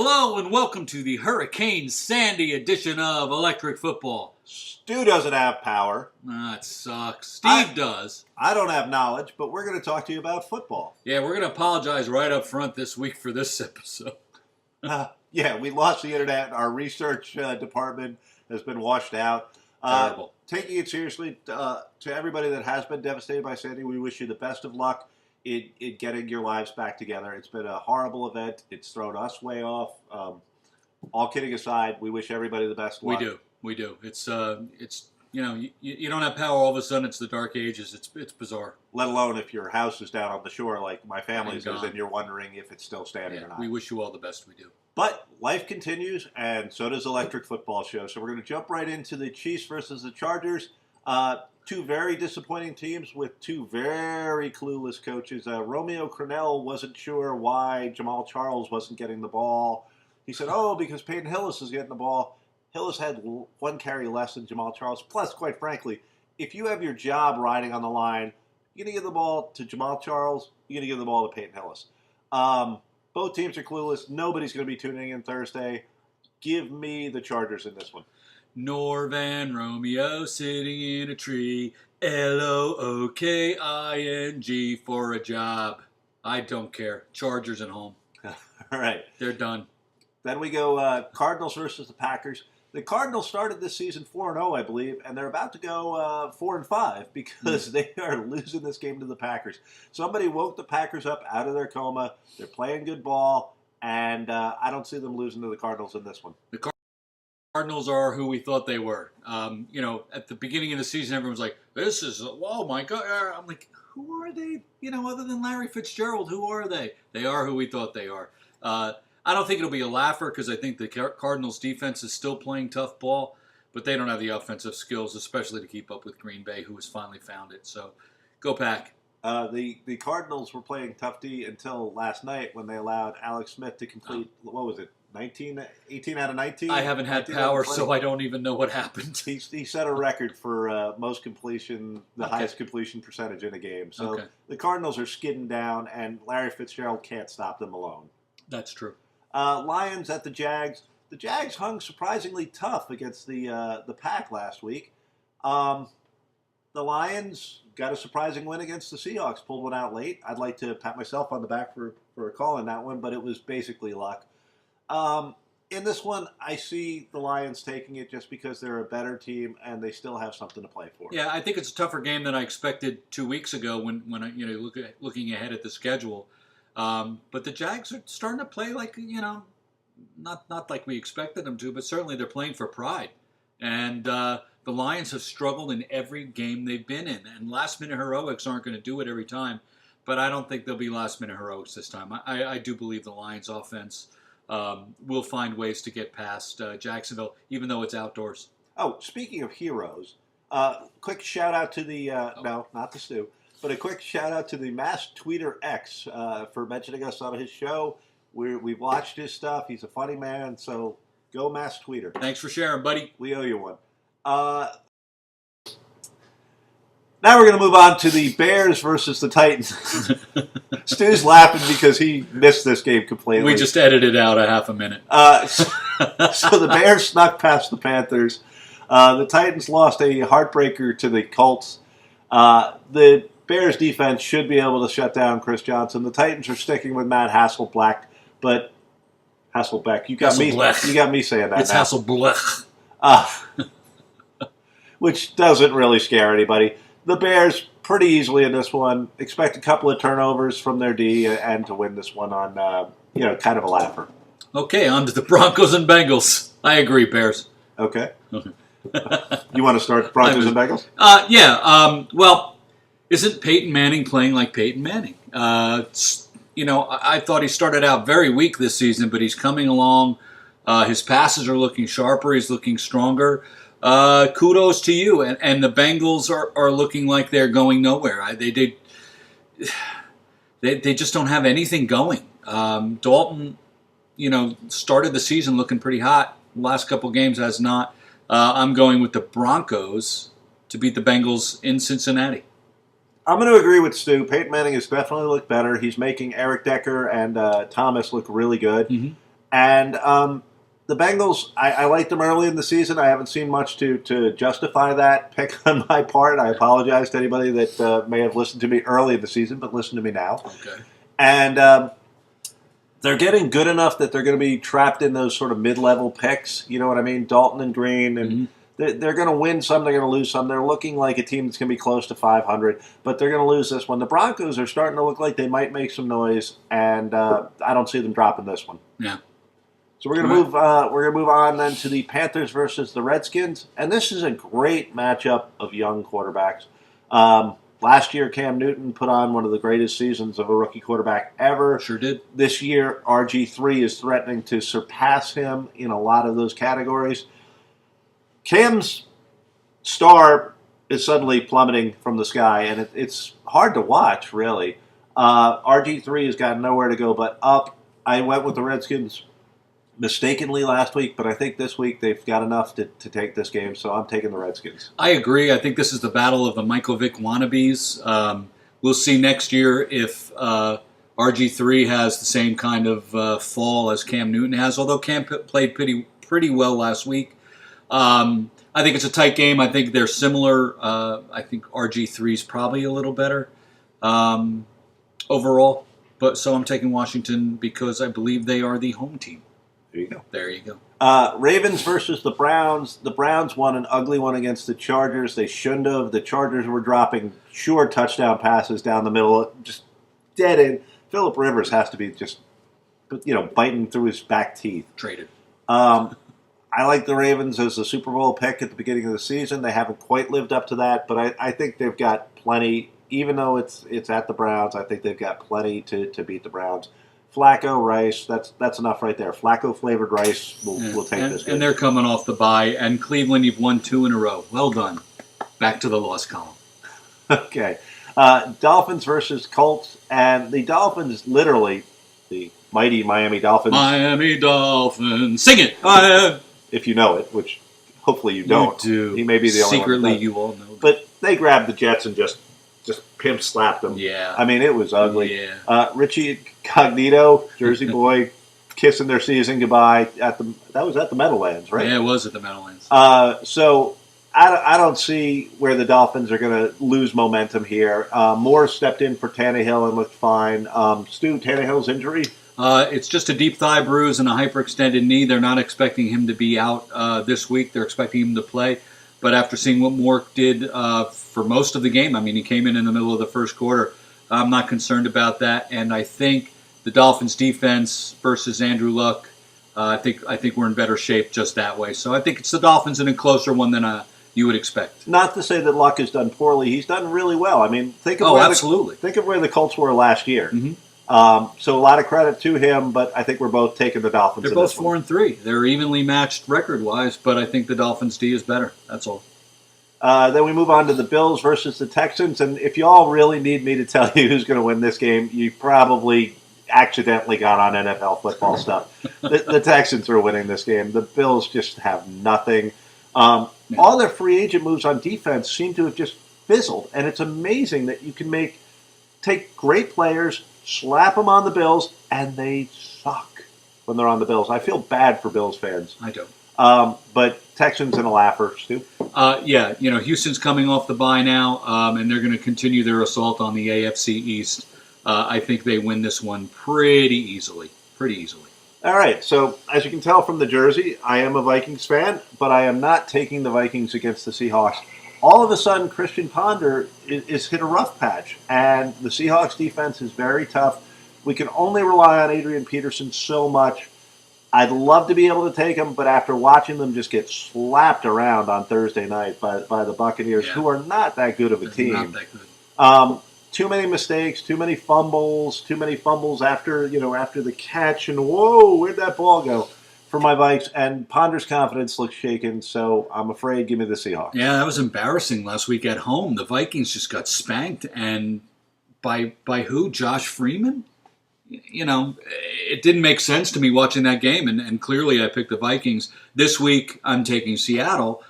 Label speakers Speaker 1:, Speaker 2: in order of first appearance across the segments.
Speaker 1: Hello and welcome to the Hurricane Sandy edition of Electric Football.
Speaker 2: Stu doesn't have power.
Speaker 1: That sucks. Steve does.
Speaker 2: I don't have knowledge, but we're going to talk to you about football.
Speaker 1: Yeah, we're going to apologize right up front this week for this episode.
Speaker 2: Yeah, we lost the internet. Our research department has been washed out.
Speaker 1: Terrible.
Speaker 2: Taking it seriously, to everybody that has been devastated by Sandy, we wish you the best of luck in getting your lives back together. It's been a horrible event. It's thrown us way off. All kidding aside, we wish everybody the best luck.
Speaker 1: We do. It's you know, you don't have power all of a sudden. It's the dark ages. It's bizarre.
Speaker 2: Let alone if your house is down on the shore like my family's
Speaker 1: And
Speaker 2: is and you're wondering if it's still standing or not.
Speaker 1: We wish you all the best. We do.
Speaker 2: But life continues, and so does Electric Football Show. So we're going to jump right into the Chiefs versus the Chargers. Two very disappointing teams with two very clueless coaches. Romeo Crennel wasn't sure why Jamal Charles wasn't getting the ball. He said, because Peyton Hillis is getting the ball. Hillis had one carry less than Jamal Charles. Plus, quite frankly, if you have your job riding on the line, you're going to give the ball to Jamal Charles, you're going to give the ball to Peyton Hillis. Both teams are clueless. Nobody's going to be tuning in Thursday. Give me the Chargers in this one.
Speaker 1: Norvan Romeo sitting in a tree, Looking for a job. I don't care. Chargers at home.
Speaker 2: All right.
Speaker 1: They're done.
Speaker 2: Then we go Cardinals versus the Packers. The Cardinals started this season 4-0, I believe, and they're about to go 4-5 because they are losing this game to the Packers. Somebody woke the Packers up out of their coma. They're playing good ball, and I don't see them losing to the Cardinals in this one.
Speaker 1: The Cardinals are who we thought they were. At the beginning of the season, everyone's like, this is, oh my God. I'm like, who are they? Other than Larry Fitzgerald, who are they? They are who we thought they are. I don't think it'll be a laugher because I think the Cardinals defense is still playing tough ball, but they don't have the offensive skills, especially to keep up with Green Bay, who has finally found it. So go Pack.
Speaker 2: The Cardinals were playing tough D until last night when they allowed Alex Smith to complete, what was it, 18 out of 19?
Speaker 1: I haven't had power, so I don't even know what happened.
Speaker 2: He set a record for most completion, highest completion percentage in a game. So the Cardinals are skidding down, and Larry Fitzgerald can't stop them alone.
Speaker 1: That's true.
Speaker 2: Lions at the Jags. The Jags hung surprisingly tough against the Pack last week. The Lions got a surprising win against the Seahawks, pulled one out late. I'd like to pat myself on the back for calling that one, but it was basically luck. In this one, I see the Lions taking it just because they're a better team and they still have something to play for.
Speaker 1: Yeah, I think it's a tougher game than I expected 2 weeks ago when I looking ahead at the schedule. But the Jags are starting to play like, not like we expected them to, but certainly they're playing for pride. And the Lions have struggled in every game they've been in. And last-minute heroics aren't going to do it every time. But I don't think there'll be last-minute heroics this time. I do believe the Lions offense will find ways to get past Jacksonville, even though it's outdoors.
Speaker 2: Oh, speaking of heroes, quick shout-out to the no, not the Stu. But a quick shout-out to the Mass Tweeter X for mentioning us on his show. We've watched his stuff. He's a funny man, so go Mass Tweeter.
Speaker 1: Thanks for sharing, buddy.
Speaker 2: We owe you one. Now we're going to move on to the Bears versus the Titans. Stu's laughing because he missed this game completely.
Speaker 1: We just edited out a half a minute.
Speaker 2: So the Bears snuck past the Panthers. The Titans lost a heartbreaker to the Colts. The Bears defense should be able to shut down Chris Johnson. The Titans are sticking with Matt Hasselbeck, but Hasselbeck, you got me saying that.
Speaker 1: It's
Speaker 2: now.
Speaker 1: Hasselbeck.
Speaker 2: Which doesn't really scare anybody. The Bears pretty easily in this one. Expect a couple of turnovers from their D and to win this one on kind of a laugher.
Speaker 1: Okay, on to the Broncos and Bengals. I agree, Bears.
Speaker 2: Okay. You want to start the Broncos and Bengals?
Speaker 1: Well, isn't Peyton Manning playing like Peyton Manning? I thought he started out very weak this season, but he's coming along. His passes are looking sharper. He's looking stronger. Kudos to you. And the Bengals are looking like they're going nowhere. They just don't have anything going. Dalton, started the season looking pretty hot. Last couple games has not. I'm going with the Broncos to beat the Bengals in Cincinnati.
Speaker 2: I'm going to agree with Stu. Peyton Manning has definitely looked better. He's making Eric Decker and Thomas look really good.
Speaker 1: Mm-hmm.
Speaker 2: And the Bengals, I liked them early in the season. I haven't seen much to justify that pick on my part. I apologize to anybody that may have listened to me early in the season, but listen to me now.
Speaker 1: Okay.
Speaker 2: And they're getting good enough that they're going to be trapped in those sort of mid-level picks. You know what I mean? Dalton and Green. And they're going to win some, they're going to lose some. They're looking like a team that's going to be close to 500, but they're going to lose this one. The Broncos are starting to look like they might make some noise, and I don't see them dropping this one.
Speaker 1: Yeah.
Speaker 2: So we're going to move. We're going to move on then to the Panthers versus the Redskins, and this is a great matchup of young quarterbacks. Last year, Cam Newton put on one of the greatest seasons of a rookie quarterback ever.
Speaker 1: Sure did.
Speaker 2: This year, RG3 is threatening to surpass him in a lot of those categories. Cam's star is suddenly plummeting from the sky, and it's hard to watch, really. RG3 has got nowhere to go but up. I went with the Redskins mistakenly last week, but I think this week they've got enough to take this game, so I'm taking the Redskins.
Speaker 1: I agree. I think this is the battle of the Michael Vick wannabes. We'll see next year if RG3 has the same kind of fall as Cam Newton has, although Cam played pretty well last week. I think it's a tight game. I think they're similar. I think RG3 is probably a little better overall, but so I'm taking Washington because I believe they are the home team.
Speaker 2: There you go.
Speaker 1: There you go.
Speaker 2: Ravens versus the Browns. The Browns won an ugly one against the Chargers. They shouldn't have. The Chargers were dropping short touchdown passes down the middle, just dead end. Phillip Rivers has to be just, biting through his back teeth.
Speaker 1: Traded.
Speaker 2: I like the Ravens as a Super Bowl pick at the beginning of the season. They haven't quite lived up to that, but I think they've got plenty. Even though it's at the Browns, I think they've got plenty to beat the Browns. Flacco, Rice, that's enough right there. Flacco-flavored rice will take this game.
Speaker 1: And they're coming off the bye. And Cleveland, you've won 2 in a row. Well done. Back to the loss column.
Speaker 2: Okay. Dolphins versus Colts. And the Dolphins, literally, the mighty Miami Dolphins.
Speaker 1: Miami Dolphins. Sing it.
Speaker 2: If you know it, which hopefully you don't.
Speaker 1: You do.
Speaker 2: He may be the only one.
Speaker 1: Secretly, you all know.
Speaker 2: But they grabbed the Jets and just pimp slapped them.
Speaker 1: Yeah.
Speaker 2: I mean, it was ugly.
Speaker 1: Yeah.
Speaker 2: Richie Cognito, Jersey boy, kissing their season goodbye that was at the Meadowlands, right?
Speaker 1: Yeah, it was at the Meadowlands.
Speaker 2: So I don't see where the Dolphins are going to lose momentum here. Moore stepped in for Tannehill and looked fine. Stu, Tannehill's injury?
Speaker 1: It's just a deep thigh bruise and a hyperextended knee. They're not expecting him to be out this week. They're expecting him to play. But after seeing what Moore did for most of the game, I mean, he came in the middle of the first quarter. I'm not concerned about that. And I think the Dolphins' defense versus Andrew Luck, I think we're in better shape just that way. So I think it's the Dolphins in a closer one than you would expect.
Speaker 2: Not to say that Luck has done poorly. He's done really well. I mean, think of where the Colts were last year.
Speaker 1: Mm-hmm.
Speaker 2: So a lot of credit to him, but I think we're both taking the Dolphins.
Speaker 1: They're both 4-3. They're evenly matched record-wise, but I think the Dolphins' D is better. That's all.
Speaker 2: Then we move on to the Bills versus the Texans, and if you all really need me to tell you who's going to win this game, you probably accidentally got on NFL football stuff. The Texans are winning this game. The Bills just have nothing. All their free agent moves on defense seem to have just fizzled, and it's amazing that you can take great players, slap them on the Bills, and they suck when they're on the Bills. I feel bad for Bills fans.
Speaker 1: I don't.
Speaker 2: But Texans in a laugher, Stu.
Speaker 1: Yeah, Houston's coming off the bye now, and they're going to continue their assault on the AFC East. I think they win this one pretty easily.
Speaker 2: All right, so as you can tell from the jersey, I am a Vikings fan, but I am not taking the Vikings against the Seahawks. All of a sudden, Christian Ponder is hit a rough patch, and the Seahawks defense is very tough. We can only rely on Adrian Peterson so much. I'd love to be able to take him, but after watching them just get slapped around on Thursday night by the Buccaneers, who are not that good of a team.
Speaker 1: Not that good.
Speaker 2: Too many mistakes, too many fumbles after the catch, and whoa, where'd that ball go? For my Vikes, and Ponder's confidence looks shaken, so I'm afraid give me the Seahawks.
Speaker 1: Yeah, that was embarrassing last week at home. The Vikings just got spanked, and by who? Josh Freeman? It didn't make sense to me watching that game, and clearly I picked the Vikings. This week I'm taking Seattle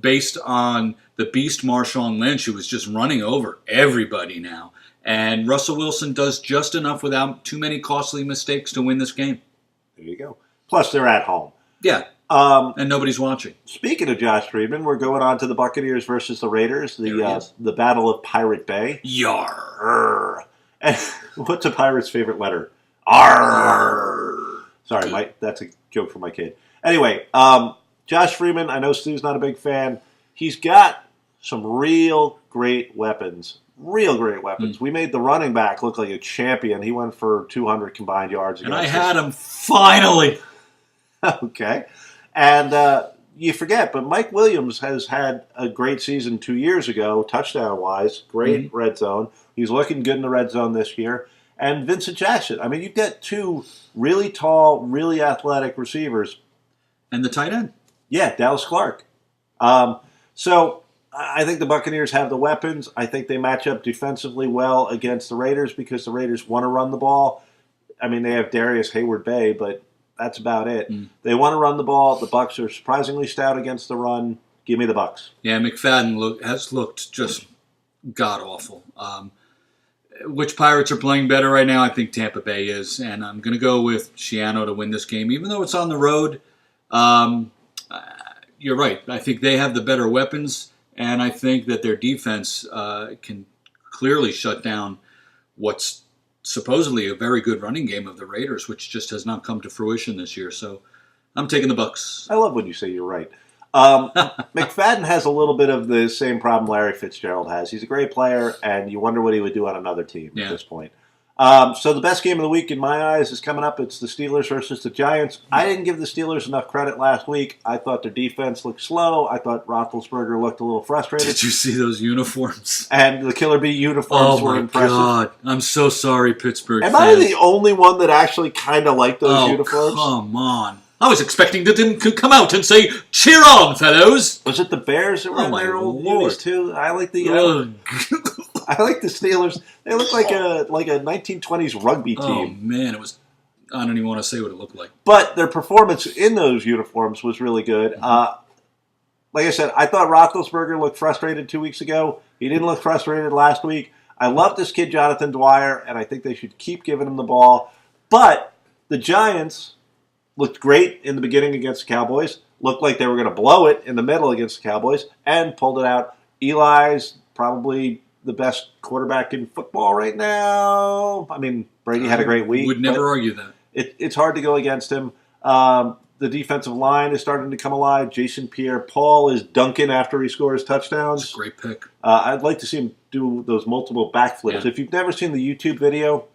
Speaker 1: based on the beast Marshawn Lynch, who was just running over everybody now. And Russell Wilson does just enough without too many costly mistakes to win this game.
Speaker 2: There you go. Plus, they're at home.
Speaker 1: Yeah. And nobody's watching.
Speaker 2: Speaking of Josh Friedman, we're going on to the Buccaneers versus the Raiders, the Battle of Pirate Bay.
Speaker 1: Yar.
Speaker 2: And what's a pirate's favorite letter? R. Sorry, Mike. That's a joke for my kid. Anyway, Josh Freeman, I know Stu's not a big fan. He's got some real great weapons. We made the running back look like a champion. He went for 200 combined yards.
Speaker 1: And I had him finally.
Speaker 2: Okay. And you forget, but Mike Williams has had a great season 2 years ago, touchdown-wise. Great red zone. He's looking good in the red zone this year. And Vincent Jackson. I mean, you've got two really tall, really athletic receivers.
Speaker 1: And the tight end.
Speaker 2: Yeah, Dallas Clark. So I think the Buccaneers have the weapons. I think they match up defensively well against the Raiders because the Raiders want to run the ball. I mean, they have Darius Hayward-Bay, but that's about it. They want to run the ball. The Bucs are surprisingly stout against the run. Give me the Bucs.
Speaker 1: Yeah, McFadden has looked just god-awful. Which Pirates are playing better right now? I think Tampa Bay is. And I'm going to go with Schiano to win this game. Even though it's on the road, you're right. I think they have the better weapons. And I think that their defense can clearly shut down what's supposedly a very good running game of the Raiders, which just has not come to fruition this year. So I'm taking the Bucs.
Speaker 2: I love when you say you're right. McFadden has a little bit of the same problem Larry Fitzgerald has. He's a great player, and you wonder what he would do on another team at this point. So the best game of the week in my eyes is coming up. It's the Steelers versus the Giants. I didn't give the Steelers enough credit last week. I thought their defense looked slow. I thought Roethlisberger looked a little frustrated.
Speaker 1: Did you see those uniforms?
Speaker 2: And the Killer Bee uniforms were impressive.
Speaker 1: Oh, my God. I'm so sorry, Pittsburgh
Speaker 2: Am
Speaker 1: fans.
Speaker 2: I the only one that actually kind of liked those uniforms?
Speaker 1: Come on. I was expecting them to come out and say, cheer on, fellows.
Speaker 2: Was it the Bears that were in their old unis, too? I like the... I like the Steelers. They look like a 1920s rugby team.
Speaker 1: Oh, man. I don't even want to say what it looked like.
Speaker 2: But their performance in those uniforms was really good. Like I said, I thought Roethlisberger looked frustrated 2 weeks ago. He didn't look frustrated last week. I love this kid, Jonathan Dwyer, and I think they should keep giving him the ball. But the Giants looked great in the beginning against the Cowboys. Looked like they were going to blow it in the middle against the Cowboys, and pulled it out. Eli's probably the best quarterback in football right now. I mean, Brady had a great week.
Speaker 1: Would never argue that.
Speaker 2: It's hard to go against him. The defensive line is starting to come alive. Jason Pierre-Paul is dunking after he scores touchdowns.
Speaker 1: That's a great pick.
Speaker 2: I'd like to see him do those multiple backflips.
Speaker 1: Yeah.
Speaker 2: If you've never seen the YouTube video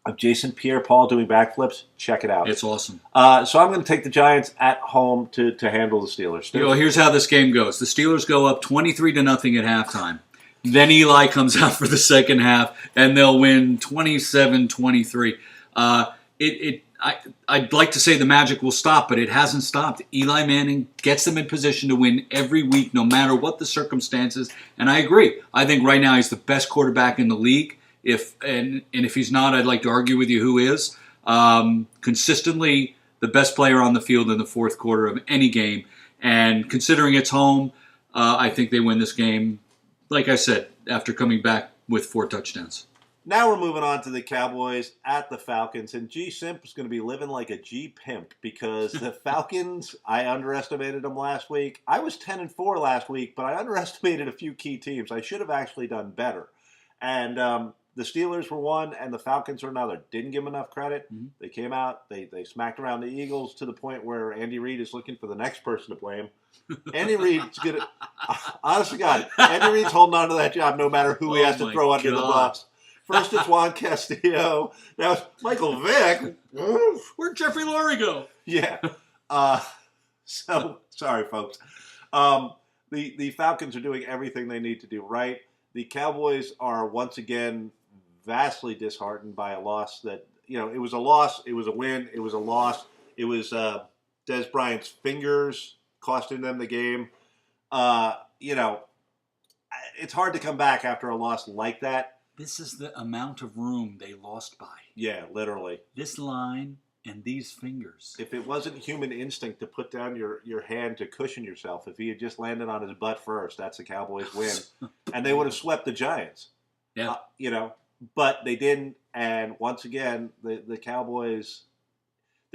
Speaker 2: of Jason Pierre-Paul doing backflips, check it out.
Speaker 1: It's awesome.
Speaker 2: So I'm going to take the Giants at home to handle the Steelers.
Speaker 1: Here's how this game goes. The Steelers go up 23-0 at halftime. Then Eli comes out for the second half, and they'll win 27-23. I'd like to say the magic will stop, but it hasn't stopped. Eli Manning gets them in position to win every week, no matter what the circumstances. And I agree. I think right now he's the best quarterback in the league. If he's not, I'd like to argue with you who is. Consistently the best player on the field in the fourth quarter of any game. And considering it's home, I think they win this game, like I said, after coming back with 4 touchdowns.
Speaker 2: Now we're moving on to the Cowboys at the Falcons. And G. Simp is going to be living like a G. Pimp because the Falcons, I underestimated them last week. I was 10-4 last week, but I underestimated a few key teams. I should have actually done better. And the Steelers were one, and the Falcons were another. Didn't give them enough credit. Mm-hmm. They came out, they smacked around the Eagles to the point where Andy Reid is looking for the next person to blame. Andy Reid's going to, honest to God, Andy Reid's holding on to that job no matter who he has to throw under the bus. First it's Juan Castillo. Now it's Michael Vick.
Speaker 1: Where'd Jeffrey Lurie go?
Speaker 2: Yeah. So, sorry, folks. The Falcons are doing everything they need to do right. The Cowboys are once again vastly disheartened by a loss that, it was a loss, it was a win, it was a loss. It was Des Bryant's fingers costing them the game. It's hard to come back after a loss like that.
Speaker 1: This is the amount of room they lost by.
Speaker 2: Yeah, literally.
Speaker 1: This line and these fingers.
Speaker 2: If it wasn't human instinct to put down your hand to cushion yourself, if he had just landed on his butt first, that's the Cowboys' win. And they would have swept the Giants.
Speaker 1: Yeah.
Speaker 2: But they didn't. And once again, the Cowboys,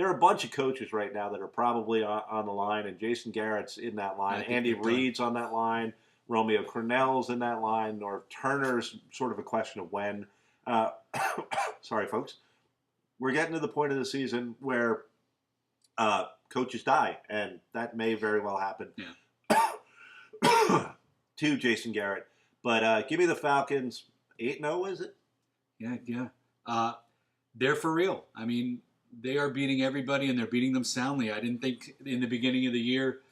Speaker 2: there are a bunch of coaches right now that are probably on the line, and Jason Garrett's in that line. Andy Reid's on that line. Romeo Crennel's in that line. Norv Turner's sort of a question of when. Sorry, folks. We're getting to the point of the season where coaches die, and that may very well happen to Jason Garrett. But give me the Falcons. 8-0, is it?
Speaker 1: Yeah. They're for real. I mean, they are beating everybody, and they're beating them soundly. I didn't think in the beginning of the year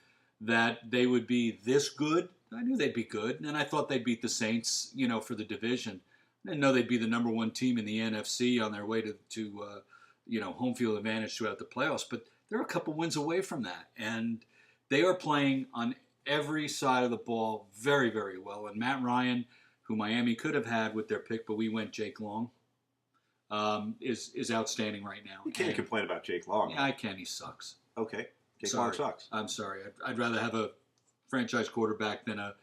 Speaker 1: that they would be this good. I knew they'd be good, and I thought they'd beat the Saints, for the division. I didn't know they'd be the number one team in the NFC on their way to home field advantage throughout the playoffs. But they're a couple wins away from that, and they are playing on every side of the ball very, very well. And Matt Ryan, who Miami could have had with their pick, but we went Jake Long, is outstanding right now.
Speaker 2: You can't complain about Jake Long.
Speaker 1: Yeah, I can. He sucks.
Speaker 2: Okay. Jake Long sucks.
Speaker 1: I'm sorry. I'd rather have a franchise quarterback than a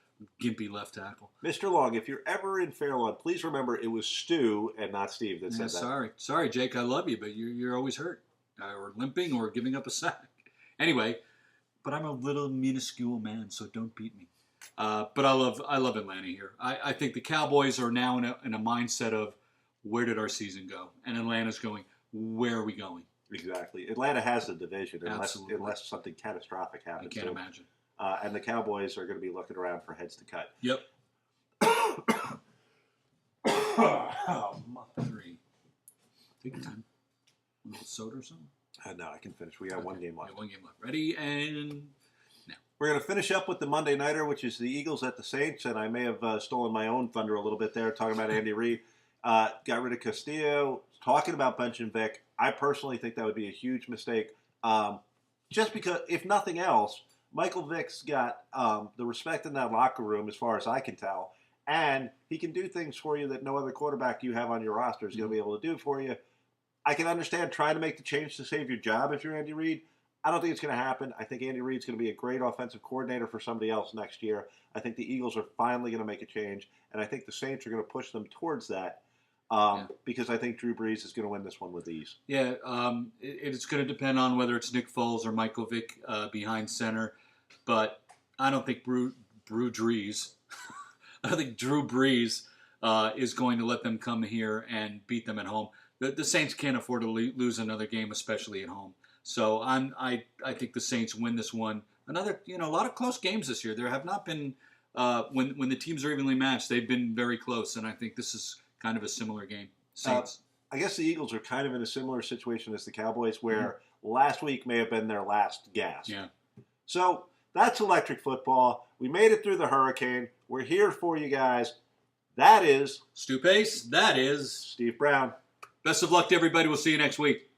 Speaker 1: gimpy left tackle.
Speaker 2: Mr. Long, if you're ever in Fairlawn, please remember it was Stu and not Steve that said that.
Speaker 1: Sorry, Jake. I love you, but you're always hurt or limping or giving up a sack. Anyway, but I'm a little minuscule man, so don't beat me. But I love Atlanta here. I think the Cowboys are now in a mindset of where did our season go, and Atlanta's going, where are we going?
Speaker 2: Exactly. Atlanta has the division unless something catastrophic happens.
Speaker 1: I can't imagine.
Speaker 2: And the Cowboys are going to be looking around for heads to cut.
Speaker 1: Yep. 3. Take your time. A little soda or something?
Speaker 2: No, I can finish. We got one game left.
Speaker 1: One game left. Ready and now.
Speaker 2: We're going to finish up with the Monday Nighter, which is the Eagles at the Saints. And I may have stolen my own thunder a little bit there, talking about Andy Reid. Got rid of Castillo. Talking about benching Vic. I personally think that would be a huge mistake. Just because, if nothing else, Michael Vick's got the respect in that locker room, as far as I can tell, and he can do things for you that no other quarterback you have on your roster is going to be able to do for you. I can understand trying to make the change to save your job if you're Andy Reid. I don't think it's going to happen. I think Andy Reid's going to be a great offensive coordinator for somebody else next year. I think the Eagles are finally going to make a change, and I think the Saints are going to push them towards that because I think Drew Brees is going to win this one with ease.
Speaker 1: Yeah, it's going to depend on whether it's Nick Foles or Michael Vick behind center. But I don't think Drew Brees is going to let them come here and beat them at home. The Saints can't afford to lose another game, especially at home. So I think the Saints win this one. Another, a lot of close games this year. There have not been when the teams are evenly matched. They've been very close, and I think this is kind of a similar game. Saints.
Speaker 2: I guess the Eagles are kind of in a similar situation as the Cowboys, where last week may have been their last gasp.
Speaker 1: Yeah.
Speaker 2: So that's electric football. We made it through the hurricane. We're here for you guys. That is
Speaker 1: Stu Pace. That is
Speaker 2: Steve Brown.
Speaker 1: Best of luck to everybody. We'll see you next week.